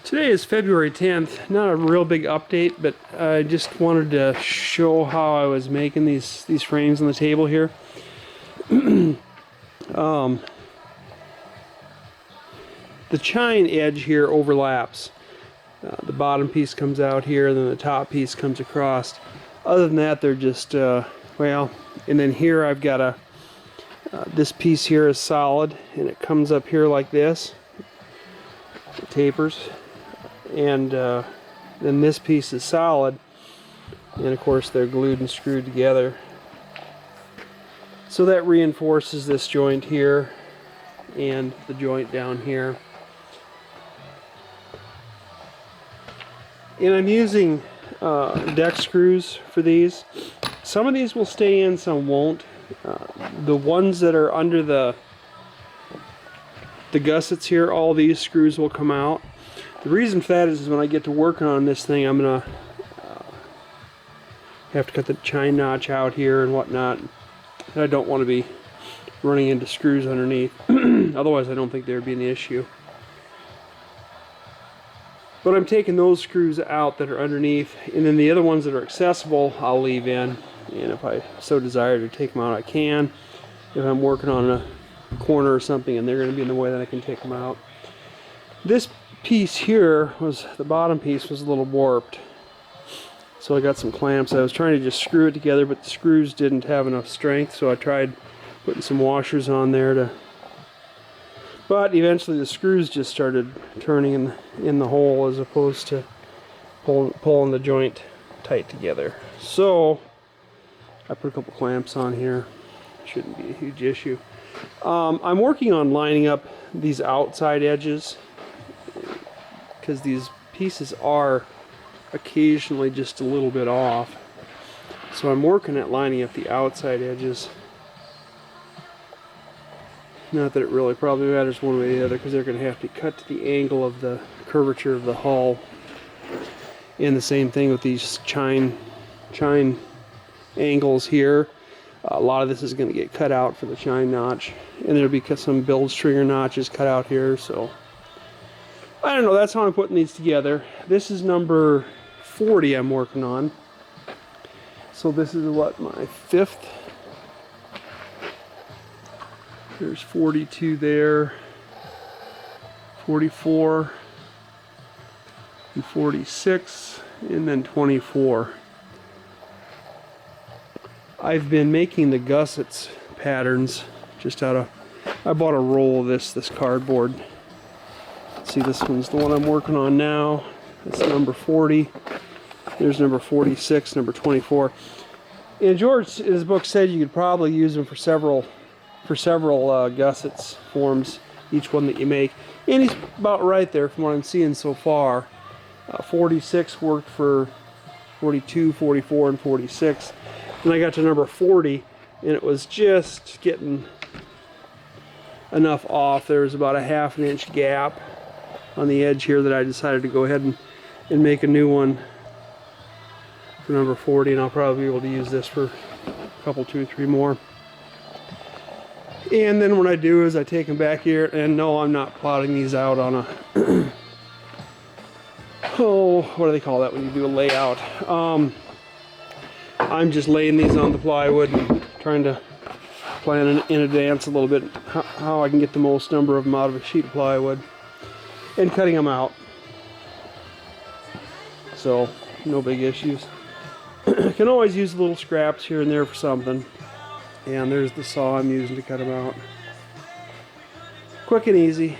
Today is February 10th. Not a real big update, but I just wanted to show how I was making these frames on the table here. The chine edge here overlaps. The bottom piece comes out here, then the top piece comes across. Other than that, they're just, well, and then here I've got this piece here is solid, and it comes up here like this. It tapers. And then this piece is solid, and of course they're glued and screwed together. So that reinforces this joint here and the joint down here. And I'm using deck screws for these. Some of these will stay in, some won't. The ones that are under the gussets here, all these screws will come out. The reason for that is when I get to working on this thing, I'm gonna have to cut the chine notch out here and whatnot. And I don't want to be running into screws underneath. Otherwise, I don't think there'd be an issue. But I'm taking those screws out that are underneath, and then the other ones that are accessible, I'll leave in. And if I so desire to take them out, I can. If I'm working on a corner or something and they're going to be in the way, then I can take them out. This piece here, the bottom piece was a little warped, so I got some clamps. I was trying to just screw it together, but the screws didn't have enough strength, so I tried putting some washers on there but eventually the screws just started turning in the hole as opposed to pulling the joint tight together. So I put a couple clamps on here. Shouldn't be a huge issue. I'm working on lining up these outside edges, because these pieces are occasionally just a little bit off. So I'm working at lining up the outside edges. Not that it really probably matters one way or the other, because they're going to have to cut to the angle of the curvature of the hull. And the same thing with these chine angles here. A lot of this is going to get cut out for the chine notch, and there'll be some bilge stringer notches cut out here. So I don't know, that's how I'm putting these together. This is number 40 I'm working on. So this is what, my fifth? There's 42 there, 44, and 46, and then 24. I've been making the gussets patterns just out of, I bought a roll of this cardboard. See, this one's the one I'm working on now. It's number 40. There's number 46, number 24. And George, in his book, said you could probably use them for several gussets forms, each one that you make. And he's about right there from what I'm seeing so far. 46 worked for 42, 44, and 46. And I got to number 40, and it was just getting enough off. There was about a ½ inch gap on the edge here that I decided to go ahead and make a new one for number 40, and I'll probably be able to use this for a couple, 2 or 3 more. And then what I do is I take them back here, and no, I'm not plotting these out on a oh, what do they call that when you do a layout? I'm just laying these on the plywood and trying to plan in advance a little bit how I can get the most number of them out of a sheet of plywood and cutting them out. So no big issues. Can always use little scraps here and there for something. And there's the saw I'm using to cut them out. Quick and easy.